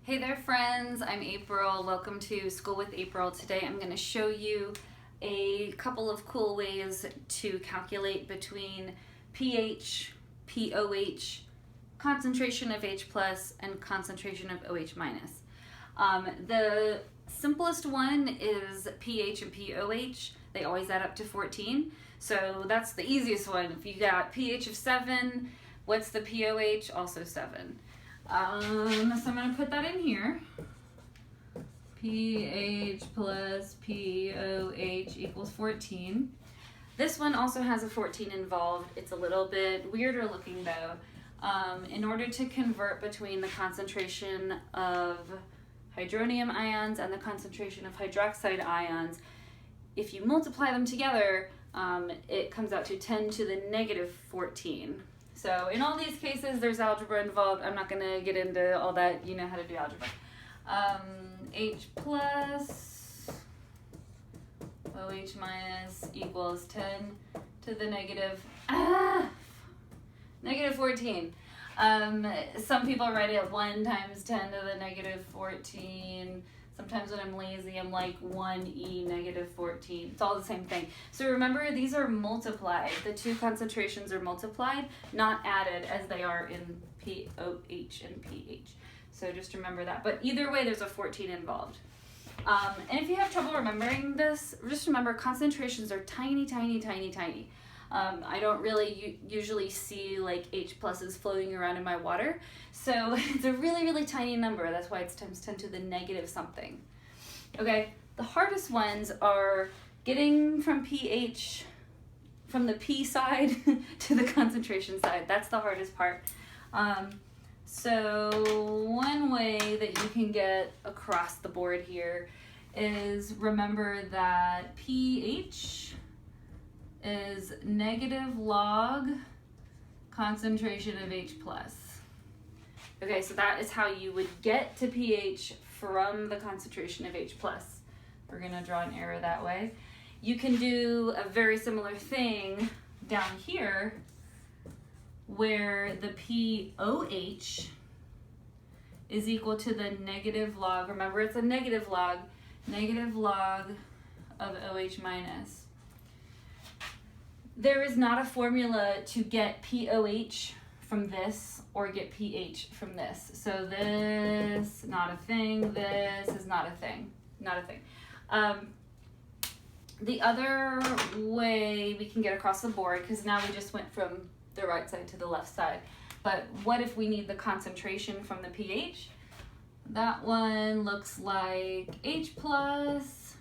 Hey there friends, I'm April. Welcome to School with April. Today I'm going to show you a couple of cool ways to calculate between pH, pOH, concentration of H plus, and concentration of OH minus. The simplest one is pH and pOH. They always add up to 14. So that's the easiest one. If you got pH of 7, what's the pOH? Also 7. So I'm going to put that in here. pH plus pOH equals 14. This one also has a 14 involved. It's a little bit weirder looking though. In order to convert between the concentration of hydronium ions and the concentration of hydroxide ions, if you multiply them together, it comes out to 10 to the negative 14. So in all these cases, there's algebra involved. I'm not going to get into all that. You know how to do algebra. H plus OH minus equals 10 to the negative 14. Some people write it 1 times 10 to the negative 14. Sometimes when I'm lazy, I'm like 1e negative 14. It's all the same thing. So remember, these are multiplied. The two concentrations are multiplied, not added as they are in pOH and pH. So just remember that. But either way, there's a 14 involved. And if you have trouble remembering this, just remember concentrations are tiny, tiny, tiny, tiny. I don't really usually see like H pluses floating around in my water. So it's a really, really tiny number. That's why it's times 10 to the negative something. Okay, the hardest ones are getting from pH, from the P side to the concentration side. That's the hardest part. So one way that you can get across the board here is remember that pH is negative log concentration of H plus. Okay, so that is how you would get to pH from the concentration of H plus. We're gonna draw an arrow that way. You can do a very similar thing down here where the pOH is equal to the negative log, remember it's a negative log of OH minus. There is not a formula to get pOH from this or get pH from this. So this, not a thing. This is not a thing. Not a thing. The other way we can get across the board, because now we just went from the right side to the left side, but what if we need the concentration from the pH? That one looks like H plus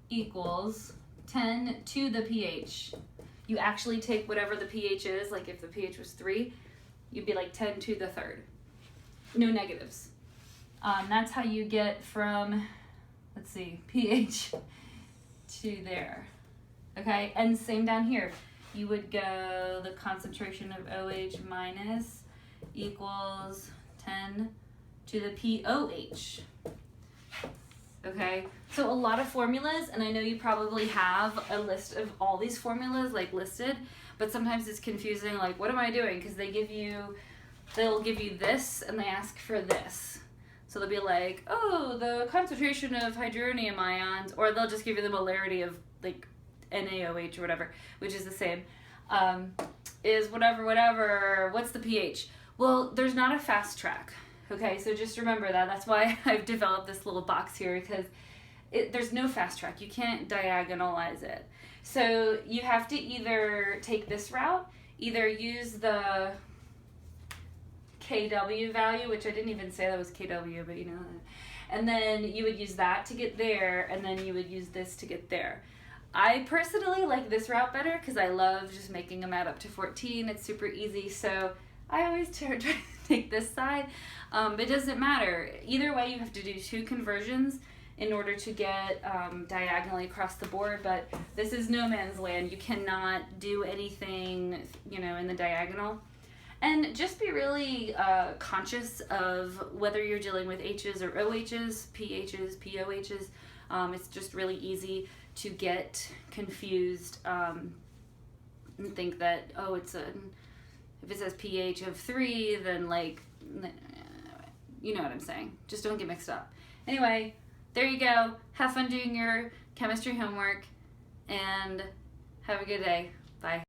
equals 10 to the pH. You actually take whatever the pH is, like if the pH was 3, you'd be like 10 to the third. No negatives. That's how you get from, let's see, pH to there. Okay, and same down here. You would go the concentration of OH minus equals 10 to the pOH. Okay, so a lot of formulas, and I know you probably have a list of all these formulas like listed, but sometimes it's confusing, like what am I doing? Because they'll give you this and they ask for this. So they'll be like, oh, the concentration of hydronium ions, or they'll just give you the molarity of like NaOH or whatever, which is the same, is whatever, what's the pH? Well, there's not a fast track. Okay, so just remember that. That's why I've developed this little box here, because there's no fast track. You can't diagonalize it. So you have to either take this route, either use the KW value, which I didn't even say that was KW, but you know, and then you would use that to get there, and then you would use this to get there. I personally like this route better because I love just making them add up to 14. It's super easy, so I always try to take this side, but it doesn't matter. Either way, you have to do 2 conversions in order to get diagonally across the board, but this is no man's land. You cannot do anything, you know, in the diagonal. And just be really conscious of whether you're dealing with H's or OH's, pH's, pOH's. It's just really easy to get confused and think that, oh, if it says pH of 3, then like You know what I'm saying. Just don't get mixed up. Anyway, there you go. Have fun doing your chemistry homework and have a good day. Bye.